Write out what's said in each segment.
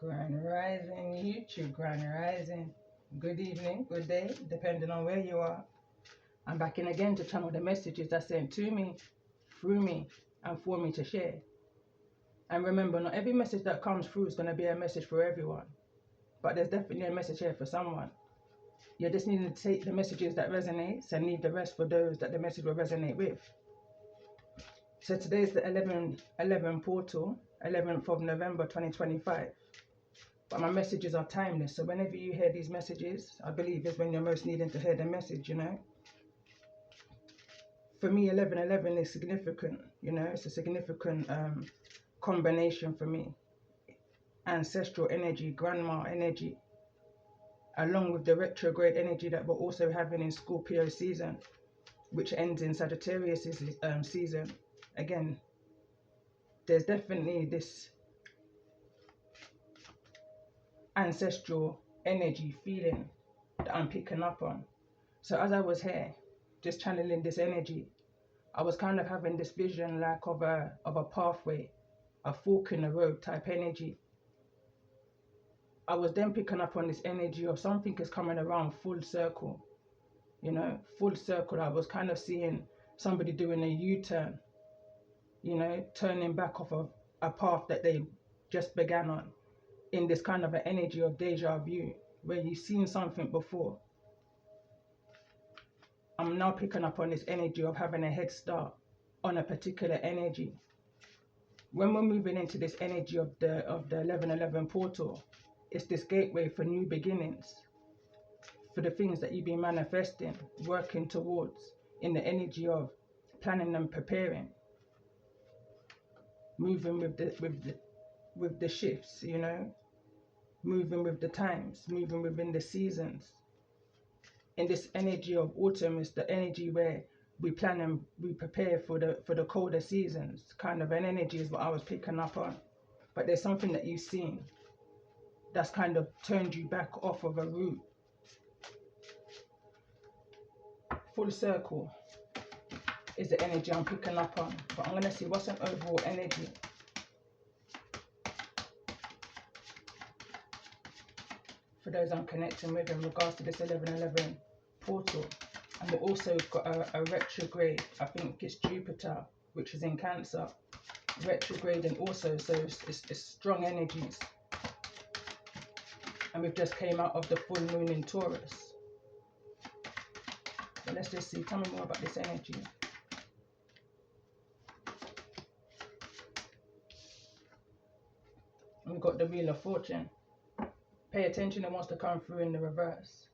Grand Rising, YouTube, Grand Rising. Good evening, good day, depending on where you are. I'm back in again to channel the messages that's sent to me, through me, and for me to share. And remember, not every message that comes through is going to be a message for everyone. But there's definitely a message here for someone. You just need to take the messages that resonate and leave the rest for those that the message will resonate with. So today's the 11/11 portal, 11th of November 2025. But my messages are timeless, so whenever you hear these messages, I believe is when you're most needing to hear the message, you know. For me, 11/11 is significant, you know, it's a significant combination for me. Ancestral energy, grandma energy, along with the retrograde energy that we're also having in Scorpio season, which ends in Sagittarius season. Again, there's definitely this ancestral energy feeling that I'm picking up on. So as I was here, just channeling this energy, I was kind of having this vision like of a pathway, a fork in the road type energy. I was then picking up on this energy of something is coming around full circle, you know, full circle. I was kind of seeing somebody doing a U-turn, you know, turning back off of a path that they just began on, in this kind of an energy of deja vu, where you've seen something before. I'm now picking up on this energy of having a head start on a particular energy. When we're moving into this energy of the 11/11 portal, it's this gateway for new beginnings, for the things that you've been manifesting, working towards, in the energy of planning and preparing, moving with the shifts, you know, moving with the times, moving within the seasons. In this energy of autumn is the energy where we plan and we prepare for the colder seasons. Kind of an energy is what I was picking up on. But there's something that you've seen that's kind of turned you back off of a route. Full circle is the energy I'm picking up on. But I'm going to see what's an overall energy. For those I'm connecting with in regards to this 11/11 portal. And we've also got a retrograde, I think it's Jupiter, which is in Cancer, retrograding also, so it's strong energies. And we've just came out of the full moon in Taurus. So let's just see, tell me more about this energy. And we've got the Wheel of Fortune. Pay attention, it wants to come through in the reverse.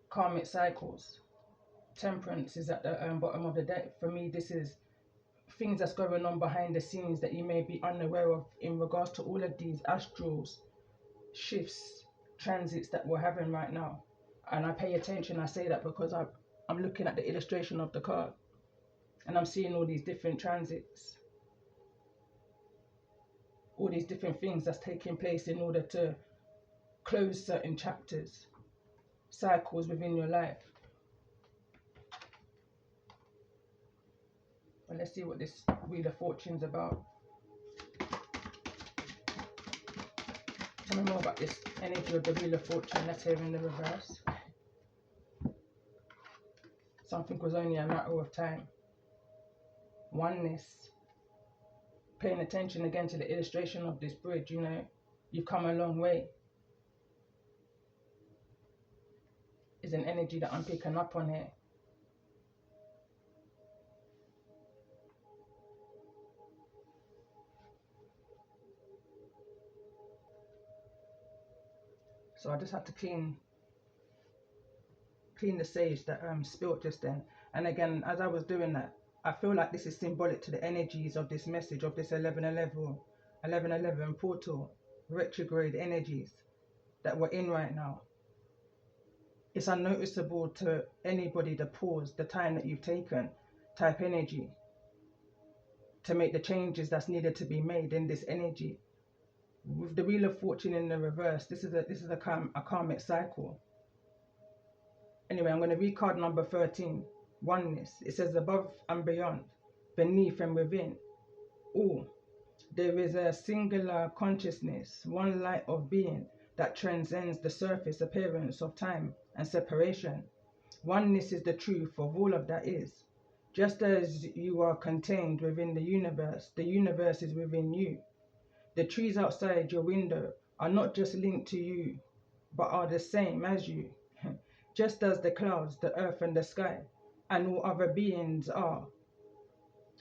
Karmic cycles. Temperance is at the bottom of the deck. For me, this is things that's going on behind the scenes that you may be unaware of in regards to all of these astrals, shifts, transits that we're having right now. And I pay attention, I say that because I'm looking at the illustration of the card and I'm seeing all these different transits, all these different things that's taking place in order to close certain chapters, cycles within your life. Well, let's see what this Wheel of Fortune's about. Tell me more about this energy of the Wheel of Fortune that's here in the reverse. Something was only a matter of time. Oneness. Paying attention again to the illustration of this bridge, you know, you've come a long way. Is an energy that I'm picking up on here. So I just had to clean the sage that spilt just then. And again, as I was doing that, I feel like this is symbolic to the energies of this message of this 11/11 portal, retrograde energies that we're in right now. It's unnoticeable to anybody, the pause, the time that you've taken, type energy, to make the changes that's needed to be made in this energy. With the Wheel of Fortune in the reverse, this is a karmic cycle. Anyway, I'm going to read card number 13, Oneness. It says above and beyond, beneath and within, all There is a singular consciousness, one light of being that transcends the surface appearance of time and separation. Oneness is the truth of all of that is. Just as you are contained within the universe is within you. The trees outside your window are not just linked to you, but are the same as you. Just as the clouds, the earth and the sky, and all other beings are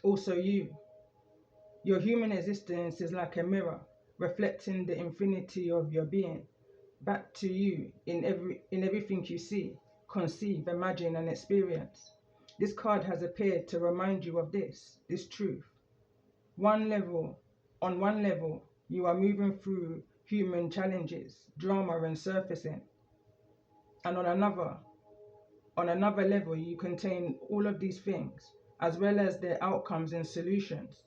also you. Your human existence is like a mirror, reflecting the infinity of your being back to you in everything you see, conceive, imagine, and experience. This card has appeared to remind you of this truth. On one level, you are moving through human challenges, drama, and surfacing. And on another level, you contain all of these things, as well as their outcomes and solutions.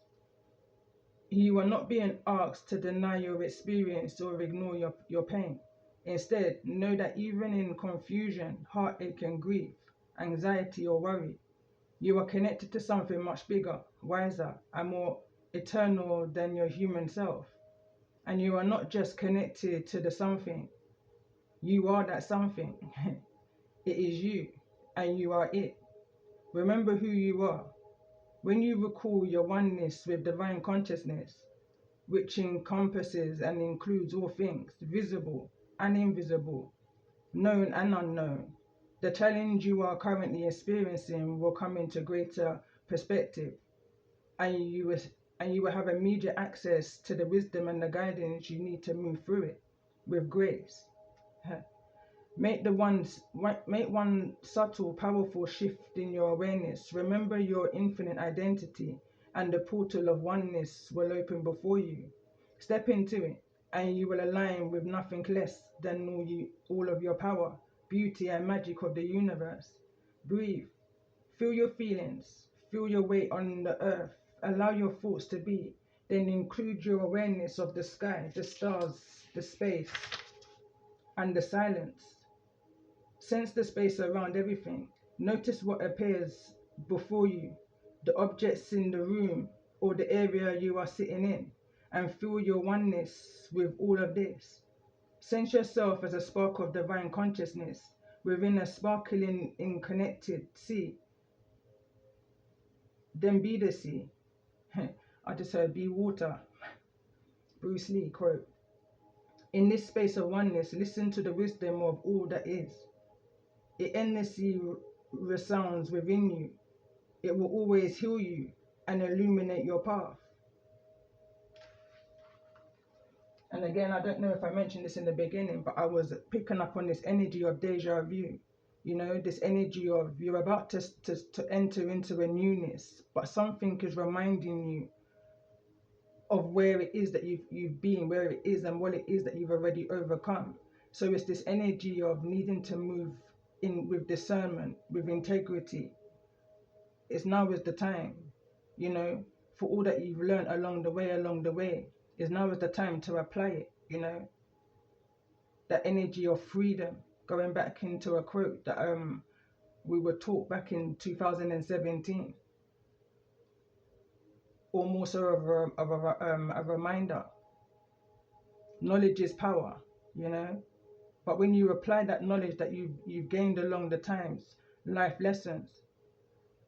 You are not being asked to deny your experience or ignore your pain. Instead, know that even in confusion, heartache and grief, anxiety or worry, you are connected to something much bigger, wiser, and more eternal than your human self. And you are not just connected to the something, you are that something. It is you, and you are it. Remember who you are. When you recall your oneness with divine consciousness, which encompasses and includes all things, visible and invisible, known and unknown, the challenge you are currently experiencing will come into greater perspective, and you will have immediate access to the wisdom and the guidance you need to move through it with grace. Make one subtle, powerful shift in your awareness. Remember your infinite identity, and the portal of oneness will open before you. Step into it, and you will align with nothing less than all of your power, beauty, and magic of the universe. Breathe. Feel your feelings. Feel your weight on the earth. Allow your thoughts to be. Then include your awareness of the sky, the stars, the space, and the silence. Sense the space around everything. Notice what appears before you, the objects in the room or the area you are sitting in, and feel your oneness with all of this. Sense yourself as a spark of divine consciousness within a sparkling, connected sea. Then be the sea. I just heard be water. Bruce Lee quote. In this space of oneness, listen to the wisdom of all that is. It endlessly resounds within you. It will always heal you and illuminate your path. And again, I don't know if I mentioned this in the beginning, but I was picking up on this energy of deja vu. You know, this energy of you're about to enter into a newness, but something is reminding you of where it is that you've been, where it is and what it is that you've already overcome. So it's this energy of needing to move in with discernment, with integrity. It's now is the time, you know, for all that you've learned along the way, is now is the time to apply it, you know. That energy of freedom, going back into a quote that we were taught back in 2017. Almost of a reminder. Knowledge is power, you know. But when you apply that knowledge that you've gained along the times, life lessons,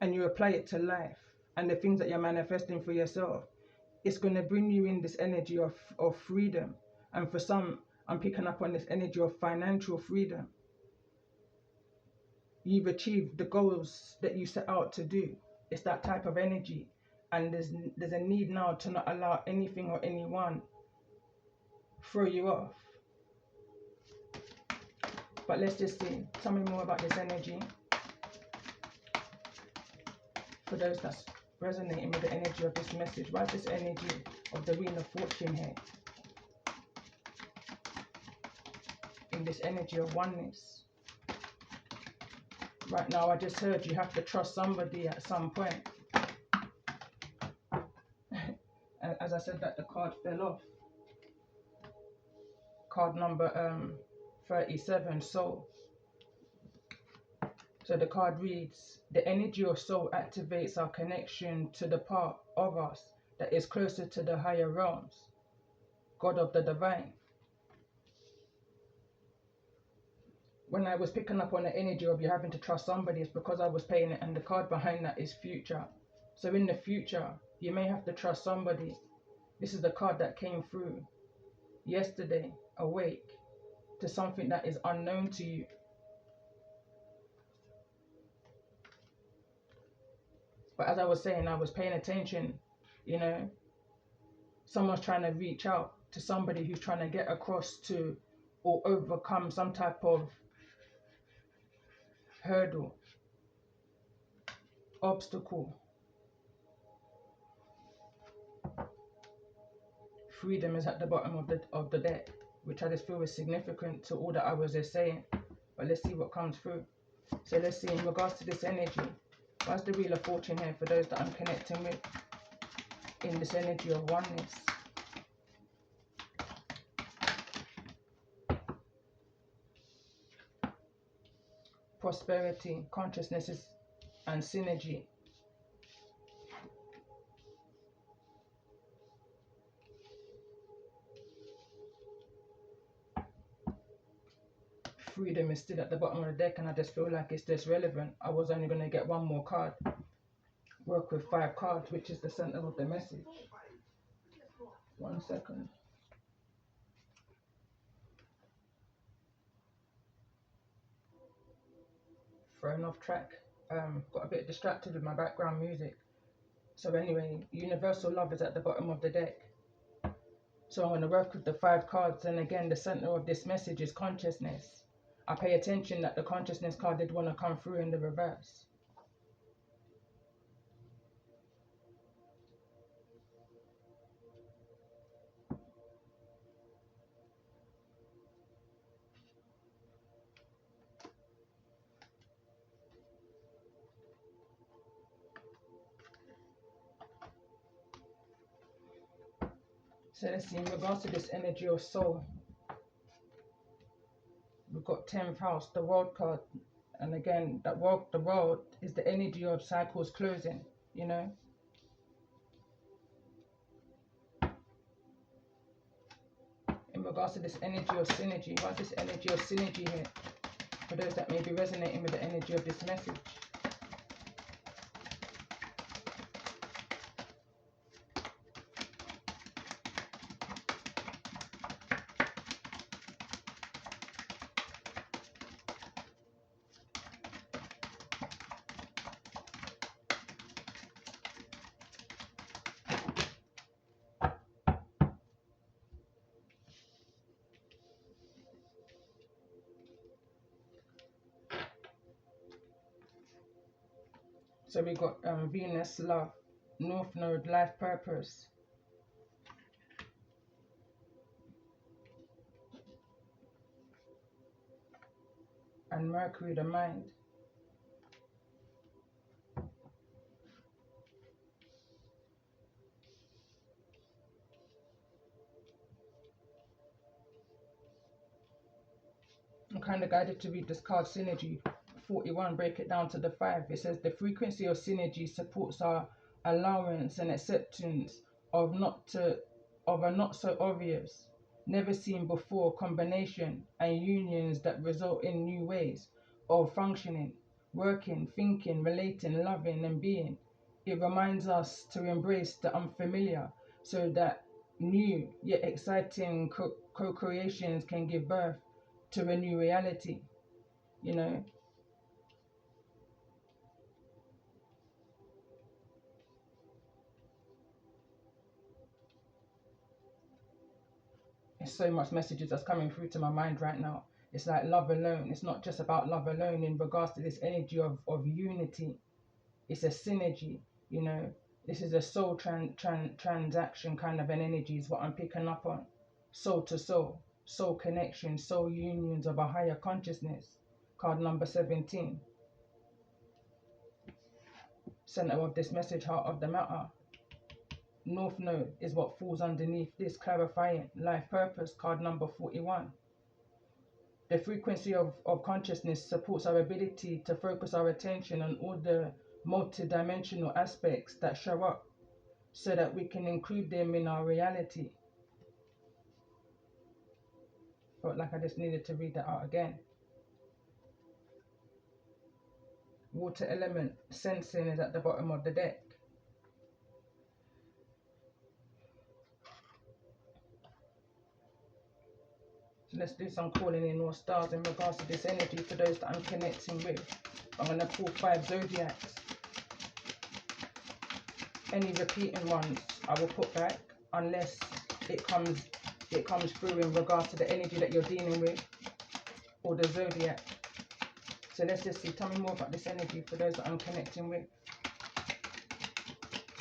and you apply it to life and the things that you're manifesting for yourself, it's going to bring you in this energy of freedom. And for some, I'm picking up on this energy of financial freedom. You've achieved the goals that you set out to do. It's that type of energy. And there's a need now to not allow anything or anyone throw you off. But let's just see. Tell me more about this energy. For those that's resonating with the energy of this message, why this energy of the Wheel of Fortune here? In this energy of oneness. Right now, I just heard you have to trust somebody at some point. And as I said that, the card fell off. Card number 37, Soul. So the card reads, the energy of soul activates our connection to the part of us that is closer to the higher realms, God of the divine. When I was picking up on the energy of you having to trust somebody, it's because I was paying it, and the card behind that is future. So in the future, you may have to trust somebody. This is the card that came through yesterday, awake to something that is unknown to you. But as I was saying, I was paying attention, you know, someone's trying to reach out to somebody who's trying to get across to or overcome some type of hurdle, obstacle. Freedom is at the bottom of the deck, which I just feel is significant to all that I was just saying. But let's see what comes through. So let's see, in regards to this energy, what's the Wheel of Fortune here for those that I'm connecting with in this energy of oneness? Prosperity, consciousness, and synergy. Freedom is still at the bottom of the deck, and I just feel like it's just relevant. I was only going to get one more card. Work with 5 cards, which is the center of the message. 1 second. Thrown off track. Got a bit distracted with my background music. So anyway, universal love is at the bottom of the deck. So I'm going to work with the 5 cards, and again, the center of this message is consciousness. I pay attention that the consciousness card did want to come through in the reverse. So let's see, in regards to this energy of soul, we've got 10th house, the world card. And again, the world is the energy of cycles closing, you know. In regards to this energy of synergy, what's this energy of synergy here? For those that may be resonating with the energy of this message. So we got Venus, love, North Node, life purpose, and Mercury, the mind. I'm kind of guided to read this card, Synergy 41, break it down to the 5. It says the frequency of synergy supports our allowance and acceptance of a not so obvious, never seen before combination and unions that result in new ways of functioning, working, thinking, relating, loving, and being. It reminds us to embrace the unfamiliar so that new yet exciting co-creations can give birth to a new reality, you know. There's so much messages that's coming through to my mind right now. It's like love alone. It's not just about love alone in regards to this energy of unity. It's a synergy, you know. This is a soul transaction kind of an energy is what I'm picking up on. Soul to soul, soul connection, soul unions of a higher consciousness. Card number 17. Center of this message, heart of the matter. North Node is what falls underneath this, clarifying life purpose, card number 41. The frequency of consciousness supports our ability to focus our attention on all the multidimensional aspects that show up so that we can include them in our reality. Felt like I just needed to read that out again. Water element sensing is at the bottom of the deck. So let's do some calling in all stars in regards to this energy for those that I'm connecting with. I'm going to pull 5 zodiacs. Any repeating ones I will put back unless it comes through in regards to the energy that you're dealing with or the zodiac. So let's just see. Tell me more about this energy for those that I'm connecting with.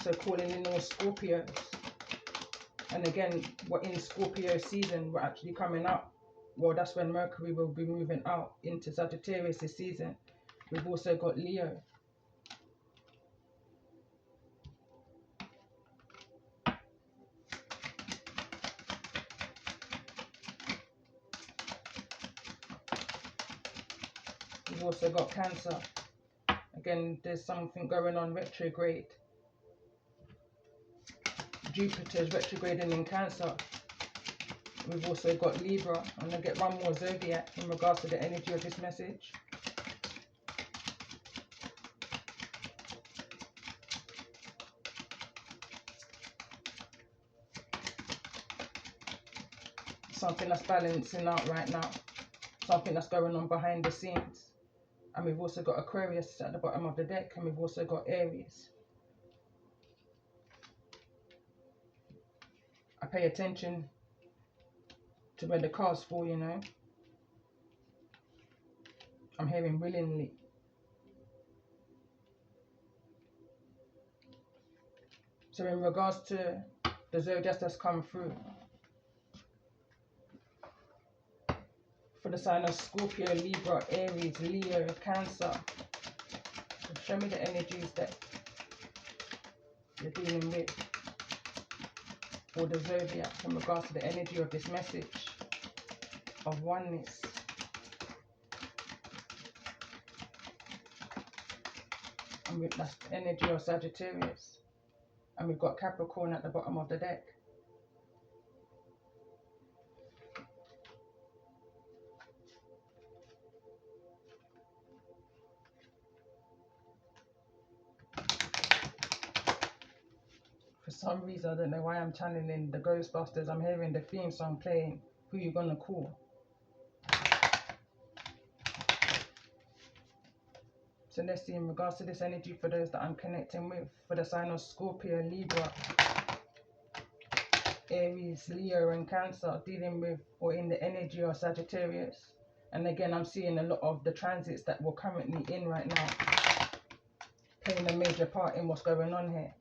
So calling in all Scorpios. And again, we're in Scorpio season. We're actually coming up. Well, that's when Mercury will be moving out into Sagittarius this season. We've also got Leo. We've also got Cancer. Again, there's something going on retrograde. Jupiter's retrograding in Cancer. We've also got Libra. I'm going to get one more zodiac in regards to the energy of this message. Something that's balancing out right now. Something that's going on behind the scenes. And we've also got Aquarius at the bottom of the deck. And we've also got Aries. I pay attention to where the cards fall, you know. I'm hearing willingly. So in regards to the zodiacs that's come through, for the sign of Scorpio, Libra, Aries, Leo, Cancer, show me the energies that you're dealing with for the zodiac in regards to the energy of this message of oneness. And that's the energy of Sagittarius. And we've got Capricorn at the bottom of the deck. For some reason, I don't know why I'm channeling the Ghostbusters. I'm hearing the theme song playing, Who You Gonna Call? So let's see in regards to this energy for those that I'm connecting with. For the sign of Scorpio, Libra, Aries, Leo and Cancer, dealing with or in the energy of Sagittarius. And again, I'm seeing a lot of the transits that we're currently in right now playing a major part in what's going on here,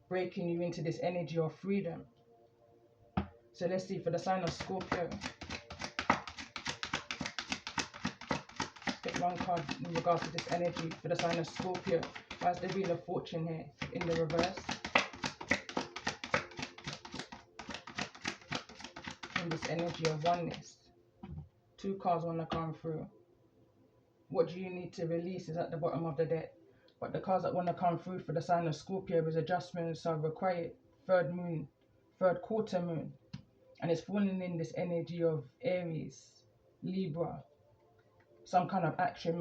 breaking you into this energy of freedom. So let's see for the sign of Scorpio. Get one card in regards to this energy for the sign of Scorpio. Where's the Wheel of Fortune here in the reverse? In this energy of oneness. 2 cards want to come through. What do you need to release is at the bottom of the deck. But the cards that want to come through for the sign of Scorpio is adjustments are required. 3rd moon, 3rd quarter moon. And it's falling in this energy of Aries, Libra. Some kind of action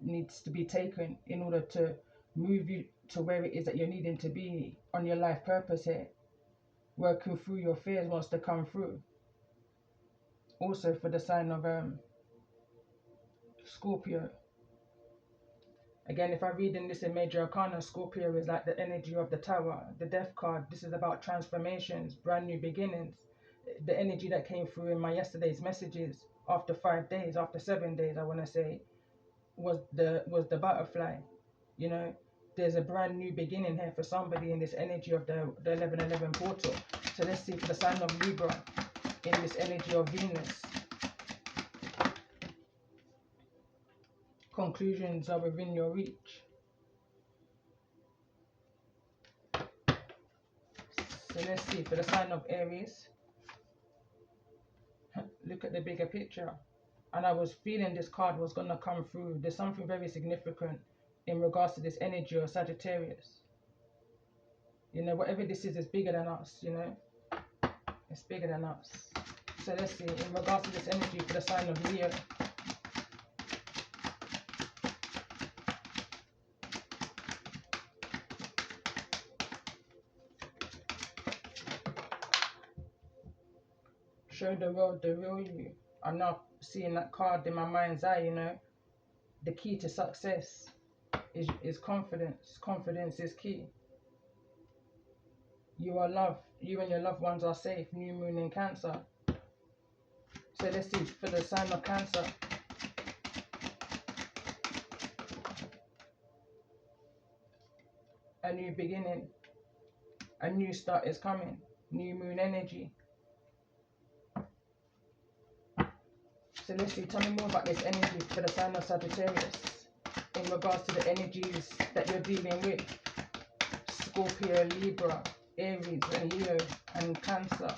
needs to be taken in order to move you to where it is that you're needing to be on your life purpose here. Working through your fears wants to come through. Also for the sign of Scorpio. Again, if I read in this in Major Arcana, Scorpio is like the energy of the Tower, the Death card. This is about transformations, brand new beginnings. The energy that came through in my yesterday's messages after 5 days, after 7 days, I want to say, was the butterfly. You know, there's a brand new beginning here for somebody in this energy of the 1111 portal. So let's see for the sign of Libra in this energy of Venus. Conclusions are within your reach. So let's see for the sign of Aries. Look at the bigger picture. And I was feeling this card was going to come through. There's something very significant in regards to this energy of Sagittarius. You know, whatever this is bigger than us, you know. It's bigger than us. So let's see, in regards to this energy for the sign of Leo. Show the world the real you. I'm now seeing that card in my mind's eye, you know. The key to success is confidence. Confidence is key. You are loved. You and your loved ones are safe. New moon in Cancer. So let's see, for the sign of Cancer. A new beginning. A new start is coming. New moon energy. So let's see, tell me more about this energy for the sign of Sagittarius in regards to the energies that you're dealing with. Scorpio, Libra, Aries, and Leo, and Cancer.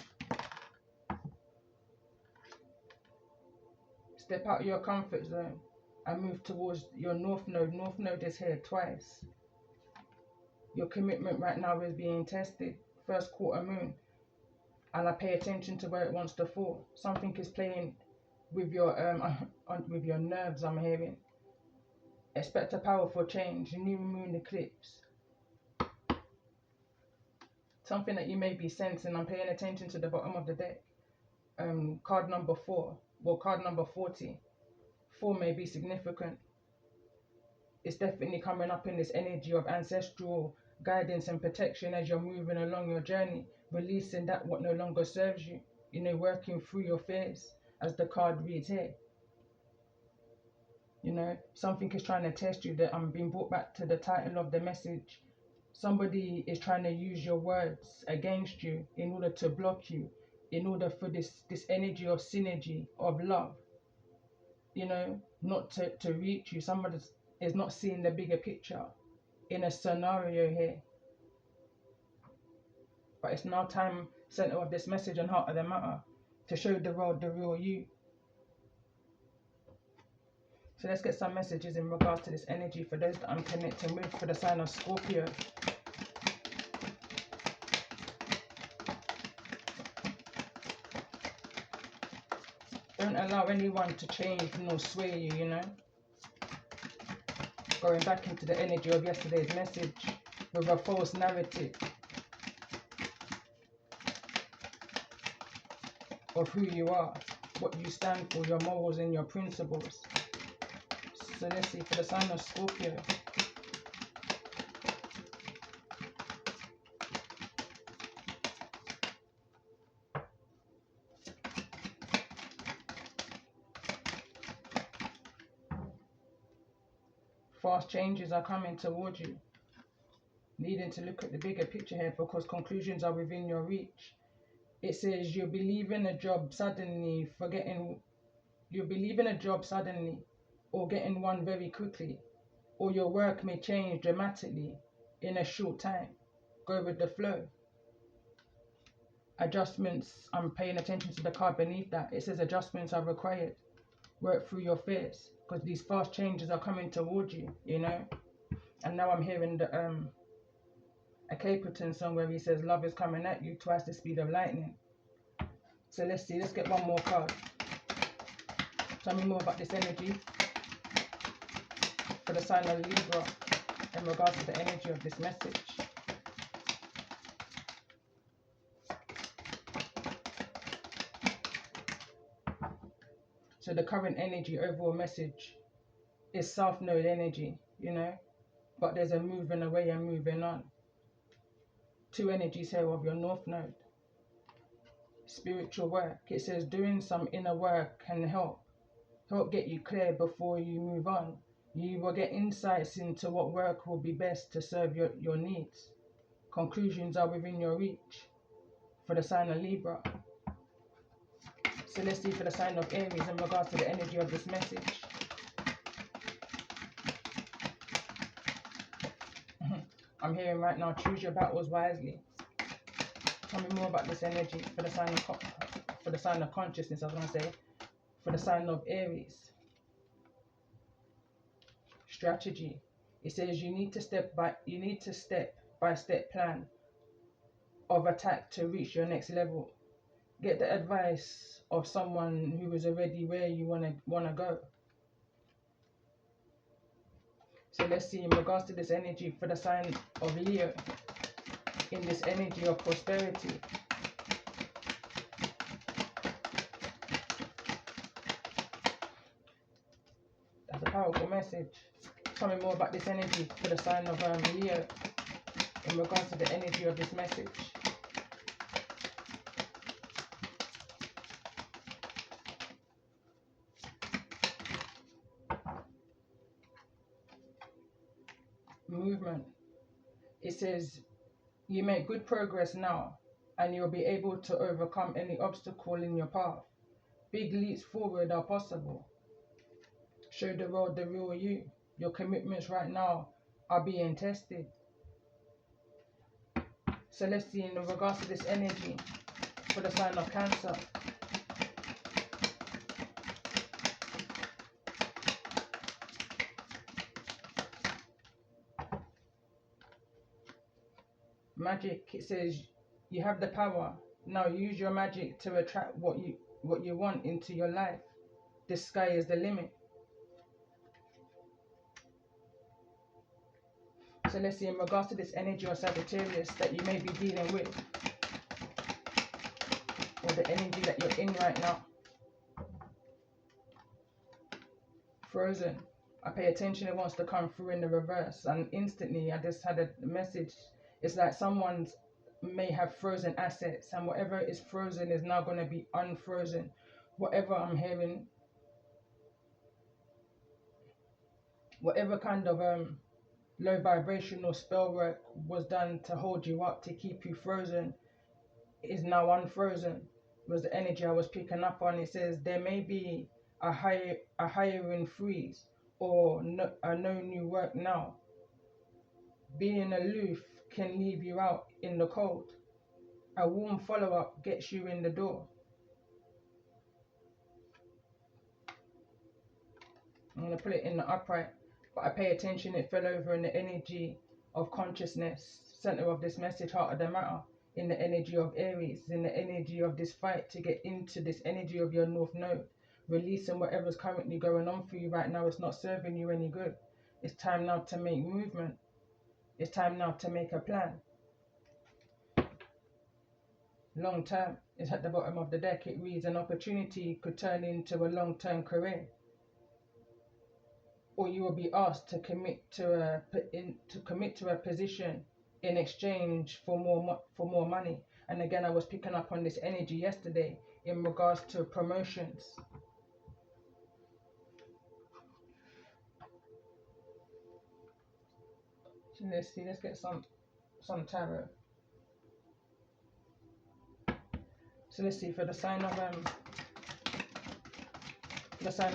Step out of your comfort zone and move towards your North Node. North Node is here twice. Your commitment right now is being tested. First quarter moon. And I pay attention to where it wants to fall. Something is playing with your nerves, I'm hearing. Expect a powerful change. New moon eclipse. Something that you may be sensing. I'm paying attention to the bottom of the deck. Card number 4. Well, card number 40. 4 may be significant. It's definitely coming up in this energy of ancestral guidance and protection as you're moving along your journey, releasing that what no longer serves you, you know, working through your fears, as the card reads here. You know, something is trying to test you. That I'm being brought back to the title of the message. Somebody is trying to use your words against you in order to block you, in order for this energy of synergy, of love, you know, not to reach you. Somebody is not seeing the bigger picture in a scenario here. But it's now time, center of this message and heart of the matter, to show the world the real you. So let's get some messages in regards to this energy for those that I'm connecting with for the sign of Scorpio. Don't allow anyone to change nor sway you, you know. Going back into the energy of yesterday's message with a false narrative of who you are, what you stand for, your morals and your principles. So let's see, for the sign of Scorpio. Fast changes are coming towards you. Needing to look at the bigger picture here because conclusions are within your reach. It says you'll be leaving a job suddenly, you'll be leaving a job suddenly or getting one very quickly, or your work may change dramatically in a short time. Go with the flow. Adjustments, I'm paying attention to the card beneath that. It says adjustments are required. Work through your fears because these fast changes are coming towards you, you know. And now I'm hearing the a Capleton song where he says love is coming at you twice the speed of lightning. So let's see, let's get one more card. Tell me more about this energy for the sign of Libra in regards to the energy of this message. So the current energy, overall message is South Node energy, you know, but there's a moving away and moving on. 2 energies here of your North Node. Spiritual work. It says doing some inner work can help get you clear before you move on. You will get insights into what work will be best to serve your needs. Conclusions are within your reach for the sign of Libra. So let's see for the sign of Aries in regards to the energy of this message. I'm hearing right now, choose your battles wisely. Tell me more about this energy for the sign of consciousness, I was going to say, for the sign of Aries. Strategy. It says you need to step by step plan of attack to reach your next level. Get the advice of someone who is already where you wanna go. So let's see in regards to this energy for the sign of Leo, in this energy of prosperity. That's a powerful message. Tell me more about this energy for the sign of Leo in regards to the energy of this message. Movement. It says you make good progress now and you'll be able to overcome any obstacle in your path. Big leaps forward are possible. Show the world the real you. Your commitments right now are being tested. So let's see in regards to this energy for the sign of Cancer. Magic, it says you have the power. Now use your magic to attract what you want into your life. The sky is the limit. So let's see in regards to this energy of Sagittarius that you may be dealing with, or the energy that you're in right now. Frozen. I pay attention, it wants to come through in the reverse, and instantly I just had a message. It's like someone may have frozen assets, and whatever is frozen is now going to be unfrozen. Whatever I'm hearing, whatever kind of low vibrational spell work was done to hold you up, to keep you frozen, is now unfrozen. Was the energy I was picking up on. It says there may be a hiring freeze, or no new work now. Being aloof can leave you out in the cold. A warm follow-up gets you in the door. I'm going to put it in the upright, but I pay attention, it fell over in the energy of consciousness, center of this message, heart of the matter, in the energy of Aries, in the energy of this fight to get into this energy of your North Node, releasing whatever's currently going on for you right now. It's not serving you any good. It's time now to make movement. It's time now to make a plan. Long term is at the bottom of the deck. It reads an opportunity could turn into a long-term career, or you will be asked to commit to a position in exchange for more money. And again, I was picking up on this energy yesterday in regards to promotions. So let's see, let's get some tarot. So let's see for the sign of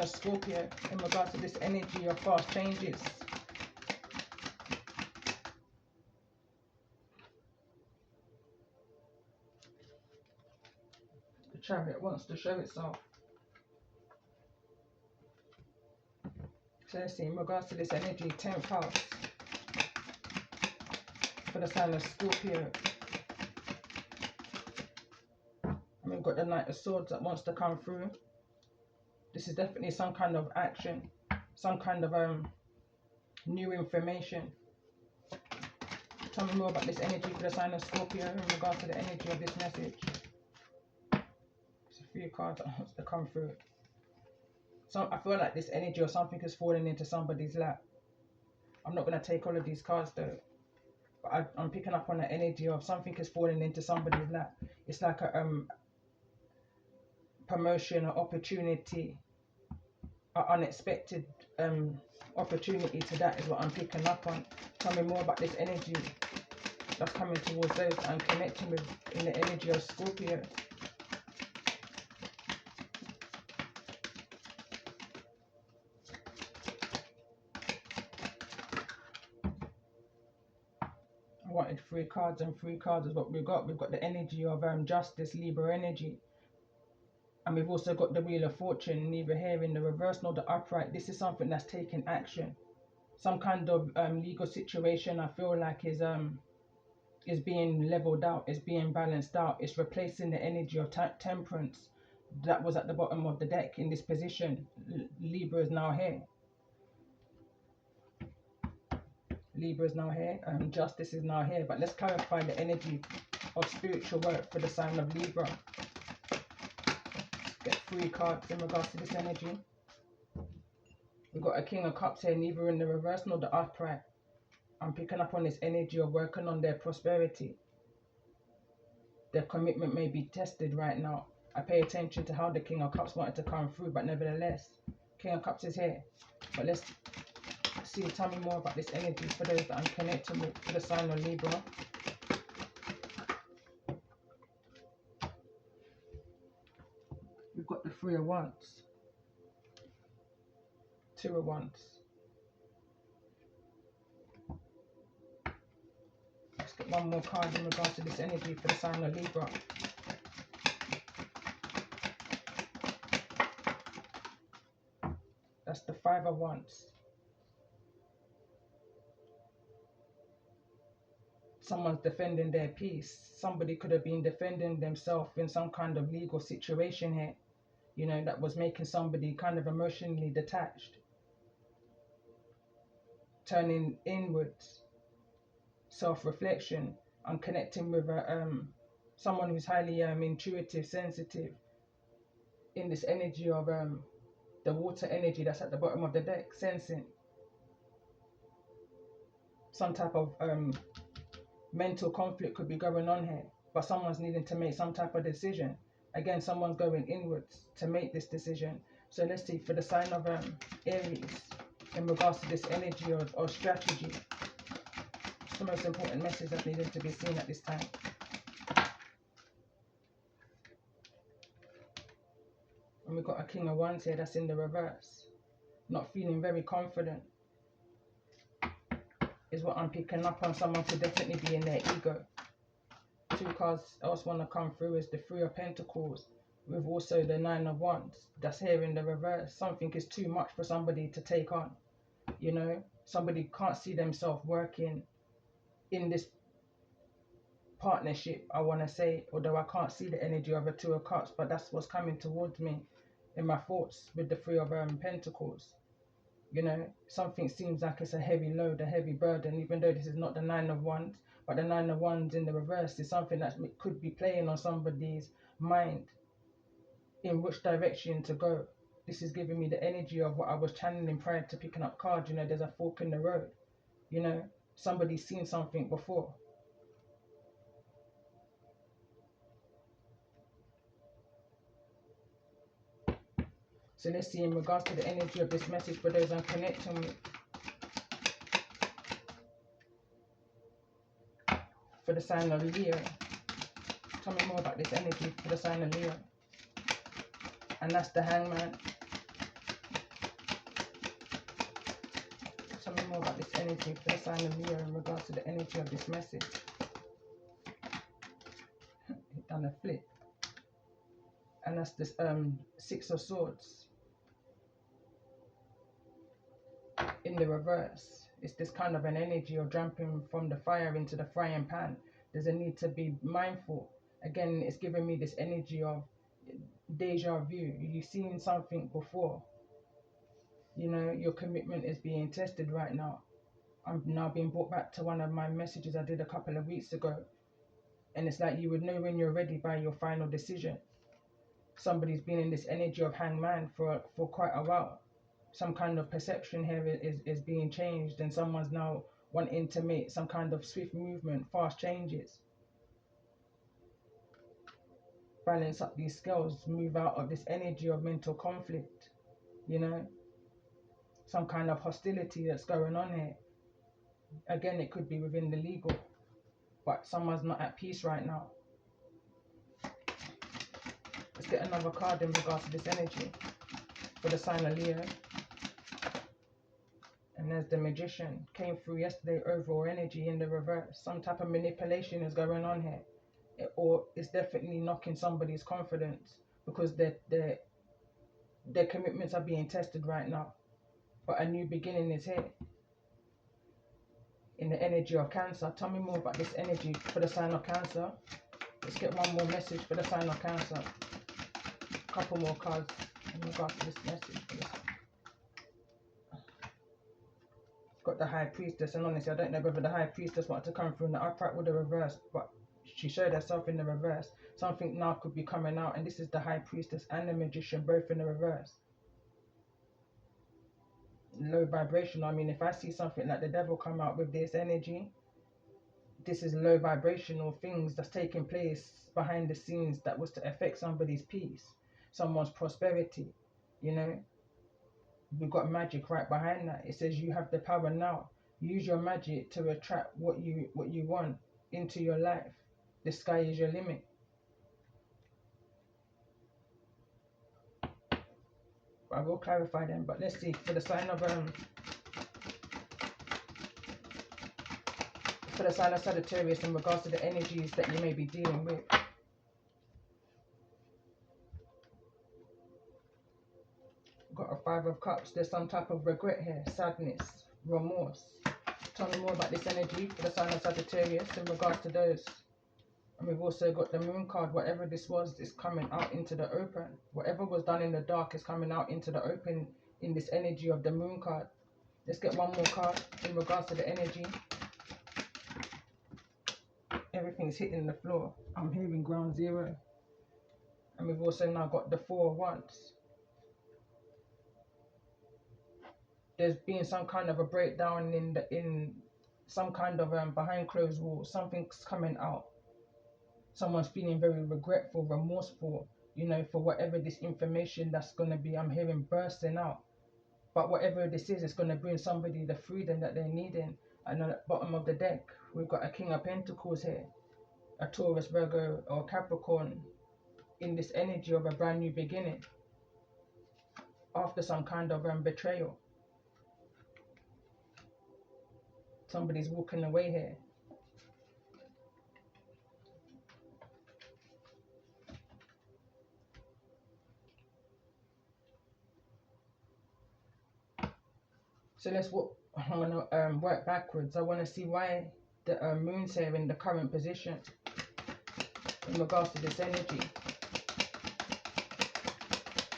Scorpio in regards to this energy of fast changes. The Chariot wants to show itself. So let's see in regards to this energy, 10th house for the sign of Scorpio. And we've got the Knight of Swords that wants to come through. This is definitely some kind of action, some kind of new information. Tell me more about this energy for the sign of Scorpio in regards to the energy of this message. It's a few cards that wants to come through. So I feel like this energy or something is falling into somebody's lap. I'm not going to take all of these cards though, but I'm picking up on the energy of something is falling into somebody's lap. It's like a promotion or opportunity, an unexpected opportunity to that is what I'm picking up on. Tell me more about this energy that's coming towards those that I'm connecting with in the energy of Scorpio. I wanted 3 cards, and 3 cards is what we've got. We've got the energy of justice, Libra energy. And we've also got the Wheel of Fortune, neither here in the reverse nor the upright. This is something that's taking action. Some kind of legal situation I feel like is is being leveled out, it's being balanced out, it's replacing the energy of temperance that was at the bottom of the deck in this position. Libra is now here. Libra is now here, justice is now here. But let's clarify the energy of spiritual work for the sign of Libra. Get 3 cards in regards to this energy. We've got a King of Cups here, neither in the reverse nor the upright. I'm picking up on this energy of working on their prosperity. Their commitment may be tested right now. I pay attention to how the King of Cups wanted to come through, but nevertheless, King of Cups is here. But let's see, tell me more about this energy for those that I'm connecting with for the sign of Libra. We've got the 3 of Wands, 2 of Wands. Let's get one more card in regards to this energy for the sign of Libra. That's the 5 of Wands. Someone's defending their peace. Somebody could have been defending themselves in some kind of legal situation here, you know, that was making somebody kind of emotionally detached. Turning inwards, self-reflection, and connecting with someone who's highly intuitive, sensitive, in this energy of the water energy that's at the bottom of the deck, sensing some type of mental conflict could be going on here, but someone's needing to make some type of decision. Again, someone's going inwards to make this decision. So let's see for the sign of Aries in regards to this energy or strategy. It's the most important message that needed to be seen at this time. And we've got a King of Wands here that's in the reverse. Not feeling very confident is what I'm picking up on. Someone could definitely be in their ego. 2 cards else want to come through is the 3 of Pentacles with also the 9 of Wands that's here in the reverse. Something is too much for somebody to take on. You know, somebody can't see themselves working in this partnership, I want to say, although I can't see the energy of a 2 of Cups, but that's what's coming towards me in my thoughts with the 3 of Pentacles. You know, something seems like it's a heavy load, a heavy burden, even though this is not the 9 of Wands, but the 9 of Wands in the reverse is something that could be playing on somebody's mind in which direction to go. This is giving me the energy of what I was channeling prior to picking up cards. You know, there's a fork in the road. You know, somebody's seen something before. So let's see in regards to the energy of this message for those I'm connecting with. For the sign of Leo. Tell me more about this energy for the sign of Leo. And that's the Hangman. Tell me more about this energy for the sign of Leo in regards to the energy of this message. Done a flip. And that's this 6 of Swords. In the reverse, it's this kind of an energy of jumping from the fire into the frying pan. There's a need to be mindful. Again, it's giving me this energy of deja vu. You've seen something before. You know, your commitment is being tested right now. I'm now being brought back to one of my messages I did a couple of weeks ago. And it's like you would know when you're ready by your final decision. Somebody's been in this energy of hangman for quite a while. Some kind of perception here is being changed, and someone's now wanting to make some kind of swift movement, fast changes. Balance up these scales, move out of this energy of mental conflict, you know. Some kind of hostility that's going on here. Again, it could be within the legal, but someone's not at peace right now. Let's get another card in regards to this energy for the sign of Leo. And there's the Magician. Came through yesterday, overall energy in the reverse. Some type of manipulation is going on here. Or it's definitely knocking somebody's confidence because their commitments are being tested right now. But a new beginning is here. in the energy of Cancer. Tell me more about this energy for the sign of Cancer. Let's get one more message for the sign of Cancer. A couple more cards in regards to this message. Got the High Priestess, and honestly I don't know whether the High Priestess wanted to come through in the upright or the reverse, but she showed herself in the reverse. Something now could be coming out, and this is the High Priestess and the Magician both in the reverse. Low vibration. I mean, if I see something like the Devil come out with this energy, this is low vibrational things that's taking place behind the scenes that was to affect somebody's peace, someone's prosperity. You know, we've got magic right behind that. It says you have the power now. Use your magic to attract what you want into your life. The sky is your limit. I will clarify them, but let's see for the sign of Sagittarius in regards to the energies that you may be dealing with. Got a Five of Cups. There's some type of regret here, sadness, remorse. Tell me more about this energy for the sign of Sagittarius in regards to those. And we've also got the Moon card. Whatever this was is coming out into the open. Whatever was done in the dark is coming out into the open in this energy of the Moon card. Let's get one more card in regards to the energy. Everything's hitting the floor. I'm hearing ground zero. And we've also now got the Four of Wands. There's been some kind of a breakdown in some kind of behind closed walls. Something's coming out. Someone's feeling very regretful, remorseful, you know, for whatever this information that's going to be, I'm hearing bursting out. But whatever this is, it's going to bring somebody the freedom that they're needing. And at the bottom of the deck, we've got a King of Pentacles here, a Taurus, Virgo, or Capricorn, in this energy of a brand new beginning after some kind of betrayal. Somebody's walking away here. So let's walk. I want to work backwards. I want to see why the moon's here in the current position in regards to this energy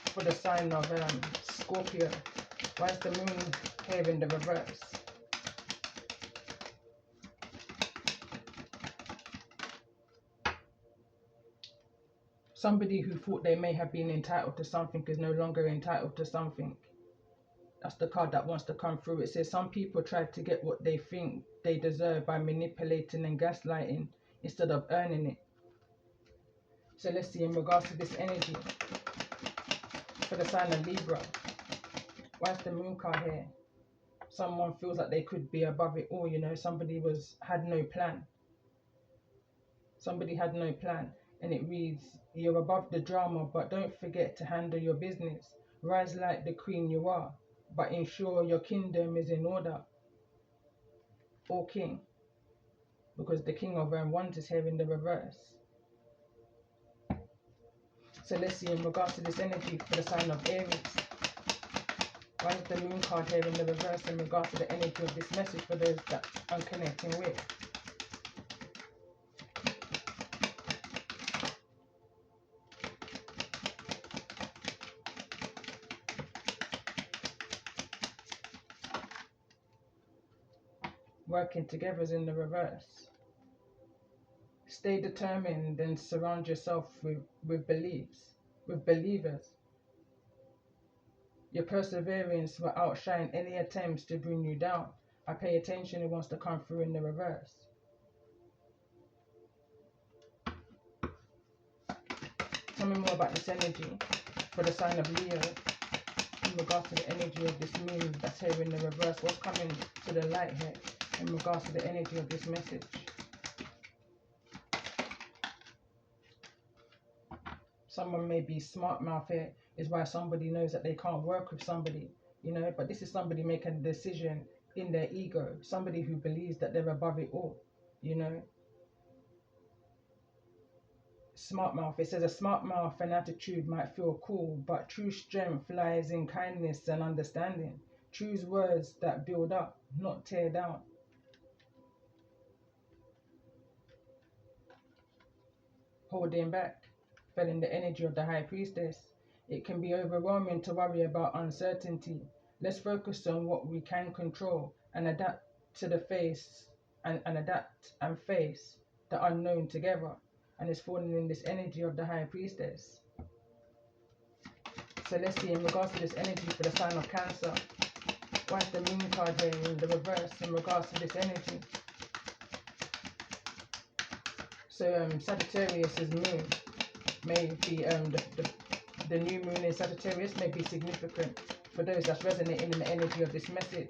for the sign of Scorpio. Why is the moon here in the reverse? Somebody who thought they may have been entitled to something is no longer entitled to something. That's the card that wants to come through. It says some people try to get what they think they deserve by manipulating and gaslighting instead of earning it. So let's see in regards to this energy for the sign of Libra. Why is the Moon card here? Someone feels like they could be above it all, you know. Somebody had no plan. Somebody had no plan. And it reads, you're above the drama, but don't forget to handle your business. Rise like the queen you are, but ensure your kingdom is in order. Or king. Because the King of Wands is here in the reverse. So let's see in regards to this energy for the sign of Aries. Why is the Moon card here in the reverse in regards to the energy of this message for those that I'm connecting with? Working together is in the reverse. Stay determined and surround yourself with believers. Your perseverance will outshine any attempts to bring you down. I pay attention, it wants to come through in the reverse. Tell me more about this energy for the sign of Leo in regards to the energy of this moon that's here in the reverse. What's coming to the light here in regards to the energy of this message? Someone may be smart mouth here, is why somebody knows that they can't work with somebody, you know, but this is somebody making a decision in their ego, somebody who believes that they're above it all, you know. Smart mouth, it says a smart mouth and attitude might feel cool, but true strength lies in kindness and understanding. Choose words that build up, not tear down. holding back, feeling the energy of the High Priestess. It can be overwhelming to worry about uncertainty. Let's focus on what we can control and adapt to the face and adapt and face the unknown together. And it's falling in this energy of the High Priestess. So let's see in regards to this energy for the sign of Cancer. Why is the Moon card here in the reverse in regards to this energy? So Sagittarius's moon may be the new moon in Sagittarius may be significant for those that's resonating in the energy of this message.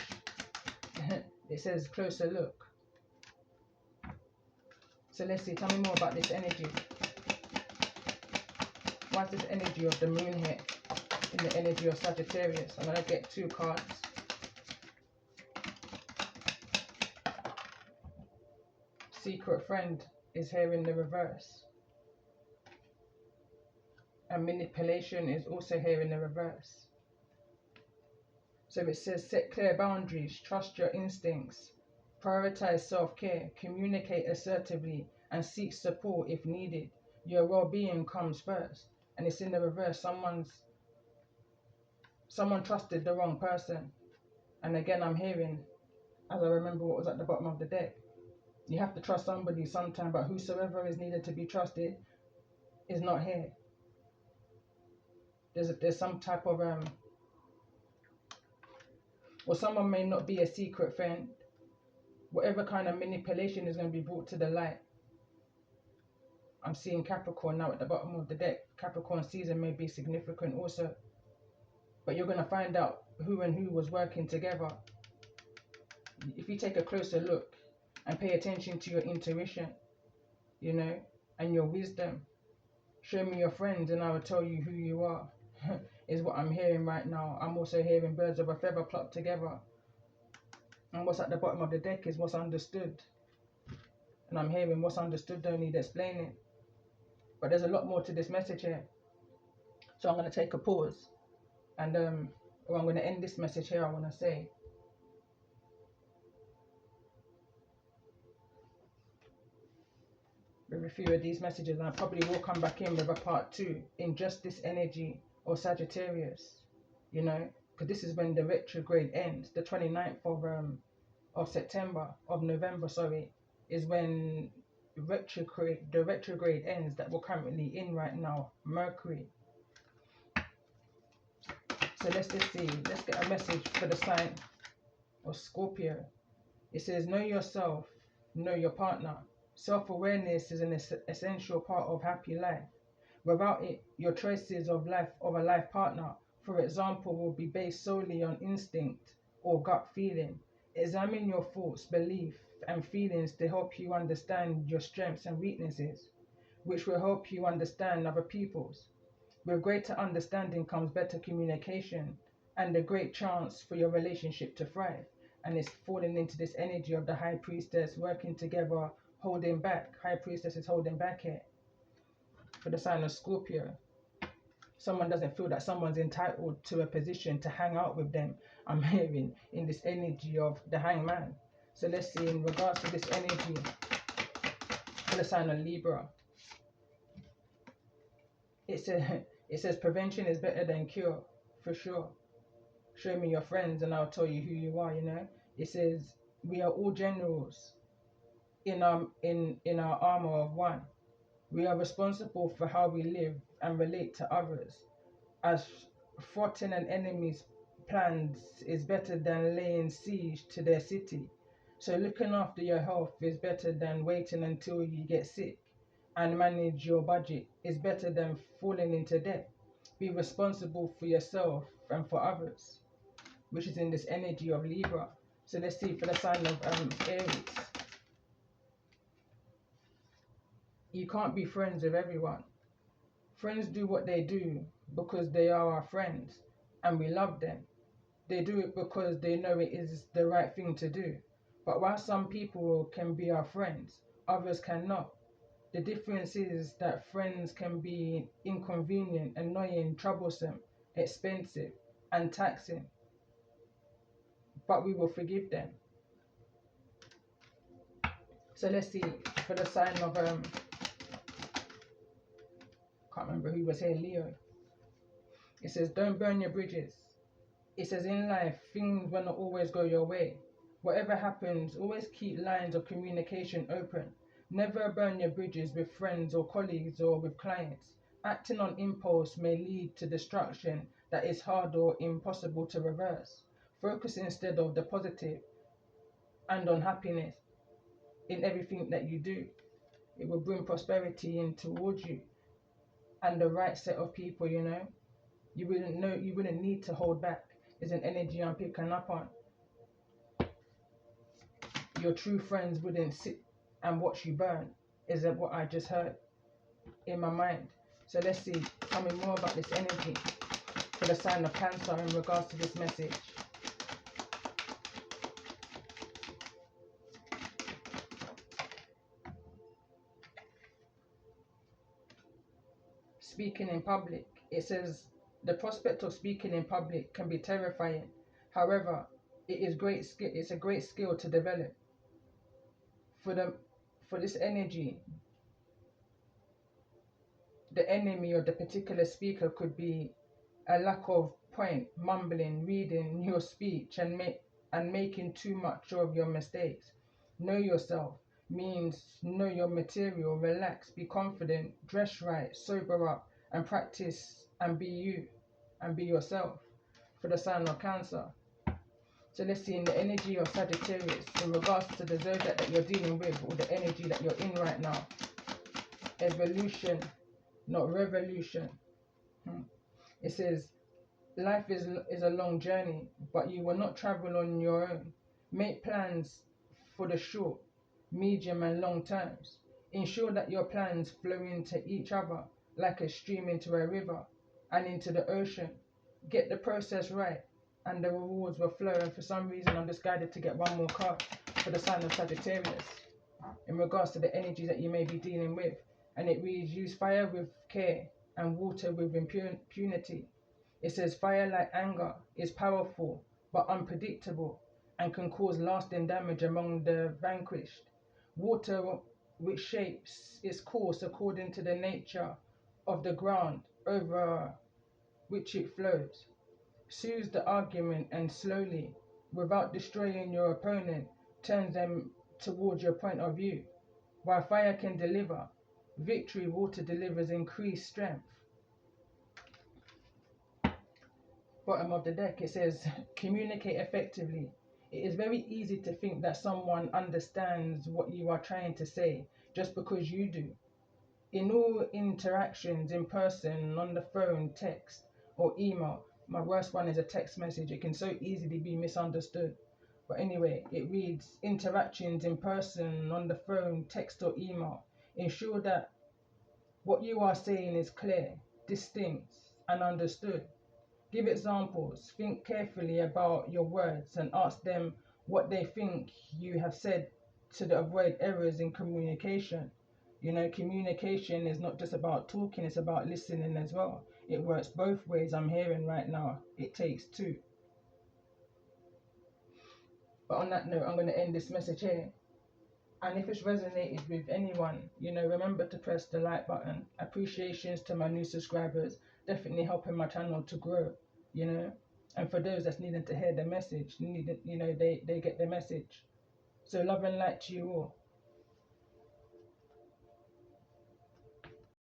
It says closer look. So let's see, tell me more about this energy. Why is this energy of the moon here in the energy of Sagittarius? I'm going to get 2 cards. Secret friend is here in the reverse. And manipulation is also here in the reverse. So it says set clear boundaries, trust your instincts, prioritize self-care, communicate assertively, and seek support if needed. Your well-being comes first. And it's in the reverse. Someone trusted the wrong person. And again, I'm hearing, as I remember what was at the bottom of the deck, you have to trust somebody sometime, but whosoever is needed to be trusted is not here. There's some type of or someone may not be a secret friend. Whatever kind of manipulation is going to be brought to the light. I'm seeing Capricorn now at the bottom of the deck. Capricorn season may be significant also. But you're going to find out who and who was working together. If you take a closer look and pay attention to your intuition, you know, and your wisdom. Show me your friends and I will tell you who you are. Is what I'm hearing right now. I'm also hearing birds of a feather flock together. And what's at the bottom of the deck is what's understood. And I'm hearing what's understood don't need explaining. But there's a lot more to this message here. So I'm going to take a pause. And or I'm going to end this message here, I want to say. With a few of these messages, and I probably will come back in with a part 2 in just this energy or Sagittarius, you know, because this is when the retrograde ends. The 29th of September, of November, sorry, is when the retrograde ends that we're currently in right now, Mercury. So let's just see, let's get a message for the sign of Scorpio. It says, know yourself, know your partner. Self-awareness is an essential part of happy life. Without it, your choices of a life partner, for example, will be based solely on instinct or gut feeling. Examine your thoughts, beliefs, and feelings to help you understand your strengths and weaknesses, which will help you understand other people's. With greater understanding comes better communication and a great chance for your relationship to thrive. And it's falling into this energy of the High Priestess working together, holding back. High Priestess is holding back here for the sign of Scorpio. Someone doesn't feel that someone's entitled to a position to hang out with them. I'm hearing in this energy of the Hangman. So let's see in regards to this energy for the sign of Libra. It says prevention is better than cure, for sure. Show me your friends and I'll tell you who you are, you know. It says we are all generals in our armor of one. We are responsible for how we live and relate to others. As thwarting an enemy's plans is better than laying siege to their city. So looking after your health is better than waiting until you get sick. And manage your budget is better than falling into debt. Be responsible for yourself and for others, which is in this energy of Libra. So let's see for the sign of Aries. You can't be friends with everyone. Friends do what they do because they are our friends and we love them. They do it because they know it is the right thing to do. But while some people can be our friends, others cannot. The difference is that friends can be inconvenient, annoying, troublesome, expensive, and taxing. But we will forgive them. So let's see for the sign of Can't remember who was here, Leo. It says, don't burn your bridges. It says, in life, things will not always go your way. Whatever happens, always keep lines of communication open. Never burn your bridges with friends or colleagues or with clients. Acting on impulse may lead to destruction that is hard or impossible to reverse. Focus instead of the positive and on happiness in everything that you do. It will bring prosperity in towards you and the right set of people, you know. You wouldn't need to hold back. Is an energy I'm picking up on. Your true friends wouldn't sit and watch you burn, is that what I just heard in my mind. So let's see, tell me more about this energy for the sign of Cancer in regards to this message. Speaking in public. It says the prospect of speaking in public can be terrifying. However, it's a great skill to develop. For this energy, the enemy of the particular speaker could be a lack of point, mumbling, reading your speech, and making too much of your mistakes. Know yourself means know your material, relax, be confident, dress right, sober up, and practice and be you and be yourself for the sign of Cancer. So let's see, in the energy of Sagittarius, in regards to the zodiac that you're dealing with, or the energy that you're in right now. Evolution, not revolution. It says, life is a long journey, but you will not travel on your own. Make plans for the short, medium and long terms. Ensure that your plans flow into each other like a stream into a river and into the ocean. Get the process right and the rewards will flow. And for some reason I'm just guided to get one more card for the sign of Sagittarius in regards to the energy that you may be dealing with. And it reads, use fire with care and water with impunity. It says, fire like anger is powerful but unpredictable and can cause lasting damage among the vanquished. Water, which shapes its course according to the nature of the ground over which it flows, soothes the argument and slowly, without destroying your opponent, turns them towards your point of view. While fire can deliver victory, water delivers increased strength. Bottom of the deck, it says, communicate effectively. It is very easy to think that someone understands what you are trying to say just because you do. In all interactions, in person, on the phone, text, or email, my worst one is a text message. It can so easily be misunderstood. But anyway, it reads, interactions in person, on the phone, text, or email. Ensure that what you are saying is clear, distinct, and understood. Give examples. Think carefully about your words and ask them what they think you have said to avoid errors in communication. You know, communication is not just about talking, it's about listening as well. It works both ways. I'm hearing right now. It takes two. But on that note, I'm going to end this message here. And if it's resonated with anyone, you know, remember to press the like button. Appreciations to my new subscribers. Definitely helping my channel to grow, you know. And for those that's needing to hear the message, they get the message. So love and light to you all.